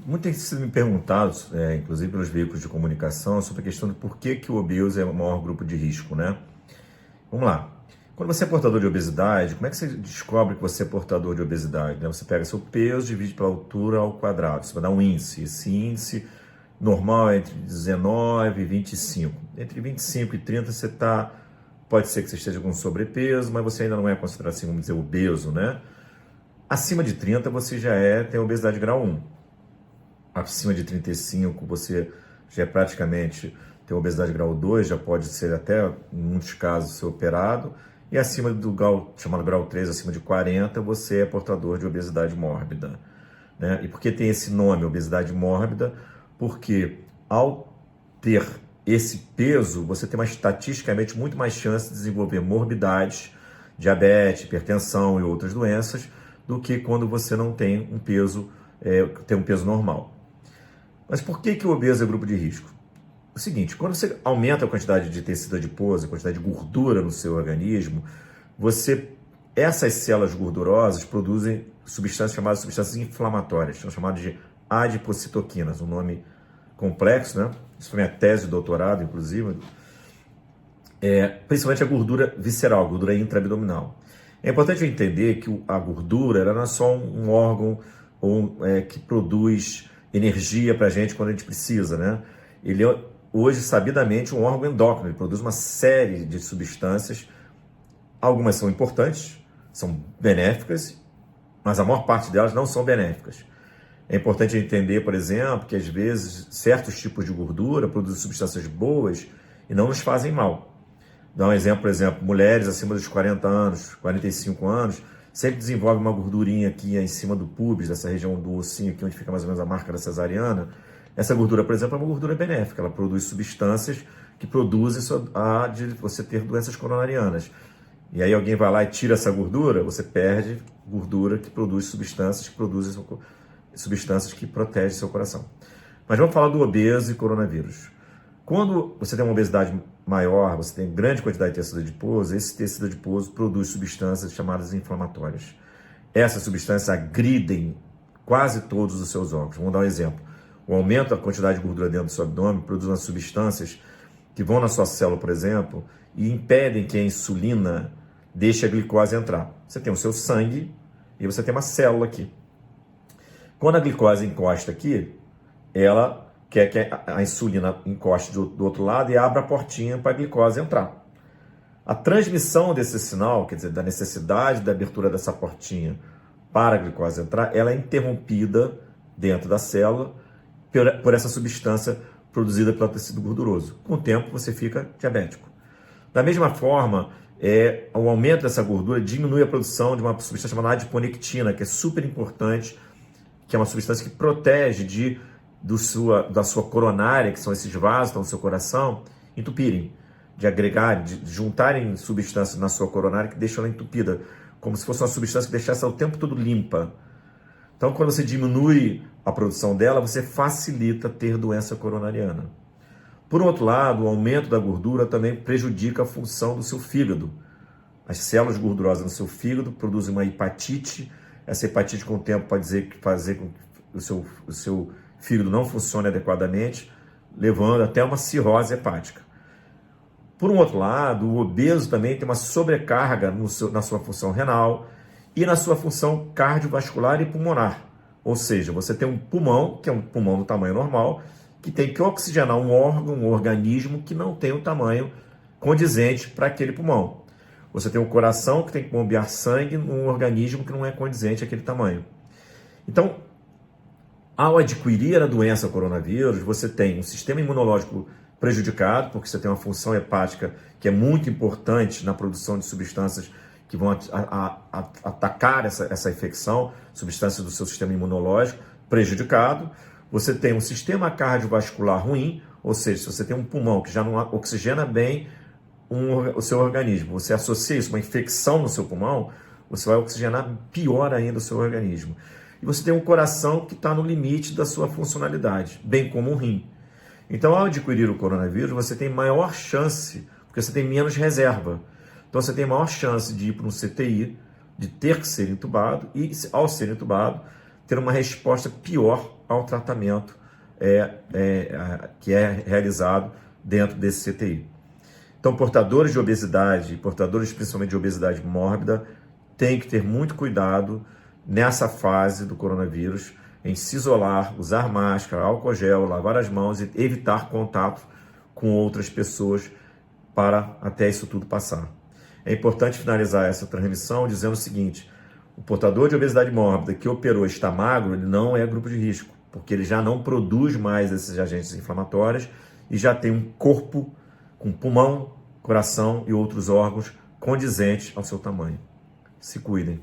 Muito tem sido me perguntado, inclusive pelos veículos de comunicação, sobre a questão de por que, que o obeso é o maior grupo de risco, né? Vamos lá. Quando você é portador de obesidade, como é que você descobre que você é portador de obesidade, né? Você pega seu peso, divide pela altura ao quadrado. Você vai dar um índice. Esse índice normal é entre 19 e 25. Entre 25 e 30 você está... Pode ser que você esteja com sobrepeso, mas você ainda não é considerado, assim, vamos dizer, obeso, né? Acima de 30 você tem obesidade grau 1. Acima de 35 você já é praticamente tem obesidade grau 2, já pode ser até, em muitos casos, ser operado. E acima do grau, chamado grau 3, acima de 40, você é portador de obesidade mórbida, né? E por que tem esse nome, obesidade mórbida? Porque ao ter esse peso, você tem estatisticamente muito mais chance de desenvolver morbidades, diabetes, hipertensão e outras doenças, do que quando você não tem um peso, tem um peso normal. Mas por que o obeso é grupo de risco? O seguinte, quando você aumenta a quantidade de tecido adiposo, a quantidade de gordura no seu organismo, essas células gordurosas produzem substâncias chamadas substâncias inflamatórias, são chamadas de adipocitoquinas, um nome complexo, né? Isso foi minha tese de doutorado, inclusive, principalmente a gordura visceral, a gordura intraabdominal. É importante entender que a gordura ela não é só um órgão que produz energia para a gente quando a gente precisa, né? Ele é, hoje, sabidamente, um órgão endócrino, ele produz uma série de substâncias, algumas são importantes, são benéficas, mas a maior parte delas não são benéficas. É importante entender, por exemplo, que às vezes certos tipos de gordura produzem substâncias boas e não nos fazem mal. Dá um exemplo, por exemplo, mulheres acima dos 40 anos, 45 anos, sempre desenvolvem uma gordurinha aqui em cima do pubis, dessa região do ossinho aqui, onde fica mais ou menos a marca da cesariana. Essa gordura, por exemplo, é uma gordura benéfica, ela produz substâncias que produzem de você ter doenças coronarianas. E aí alguém vai lá e tira essa gordura, você perde gordura que produz substâncias que produzem substâncias que protegem seu coração. Mas vamos falar do obeso e coronavírus. Quando você tem uma obesidade maior, você tem grande quantidade de tecido adiposo, esse tecido adiposo produz substâncias chamadas inflamatórias. Essas substâncias agridem quase todos os seus órgãos. Vamos dar um exemplo. O aumento da quantidade de gordura dentro do seu abdômen produz umas substâncias que vão na sua célula, por exemplo, e impedem que a insulina deixe a glicose entrar. Você tem o seu sangue e você tem uma célula aqui. Quando a glicose encosta aqui, ela quer que a insulina encoste do outro lado e abra a portinha para a glicose entrar. A transmissão desse sinal, quer dizer, da necessidade da abertura dessa portinha para a glicose entrar, ela é interrompida dentro da célula por essa substância produzida pelo tecido gorduroso. Com o tempo, você fica diabético. Da mesma forma, o aumento dessa gordura diminui a produção de uma substância chamada adiponectina, que é super importante, que é uma substância que protege da sua coronária, que são esses vasos que estão no seu coração, entupirem, de agregar, de juntarem substâncias na sua coronária que deixam ela entupida, como se fosse uma substância que deixasse ela o tempo todo limpa. Então, quando você diminui a produção dela, você facilita ter doença coronariana. Por outro lado, o aumento da gordura também prejudica a função do seu fígado. As células gordurosas no seu fígado produzem uma hepatite. Essa hepatite, com o tempo, pode fazer com que o seu fígado não funcione adequadamente, levando até uma cirrose hepática. Por um outro lado, o obeso também tem uma sobrecarga na sua função renal e na sua função cardiovascular e pulmonar. Ou seja, você tem um pulmão, que é um pulmão do tamanho normal, que tem que oxigenar um órgão, um organismo que não tem o tamanho condizente para aquele pulmão. Você tem um coração que tem que bombear sangue num organismo que não é condizente àquele tamanho. Então, ao adquirir a doença coronavírus, você tem um sistema imunológico prejudicado, porque você tem uma função hepática que é muito importante na produção de substâncias que vão atacar essa infecção, substâncias do seu sistema imunológico prejudicado. Você tem um sistema cardiovascular ruim, ou seja, se você tem um pulmão que já não oxigena bem o seu organismo, você associa isso a uma infecção no seu pulmão, você vai oxigenar pior ainda o seu organismo. E você tem um coração que está no limite da sua funcionalidade, bem como um rim. Então, ao adquirir o coronavírus, você tem maior chance, porque você tem menos reserva. Então, você tem maior chance de ir para um CTI, de ter que ser entubado, e ao ser entubado, ter uma resposta pior ao tratamento que é realizado dentro desse CTI. Então, portadores de obesidade, portadores principalmente de obesidade mórbida, têm que ter muito cuidado nessa fase do coronavírus, em se isolar, usar máscara, álcool gel, lavar as mãos e evitar contato com outras pessoas para até isso tudo passar. É importante finalizar essa transmissão dizendo o seguinte: o portador de obesidade mórbida que operou e está magro, ele não é grupo de risco, porque ele já não produz mais esses agentes inflamatórios e já tem um corpo com pulmão, coração e outros órgãos condizentes ao seu tamanho. Se cuidem.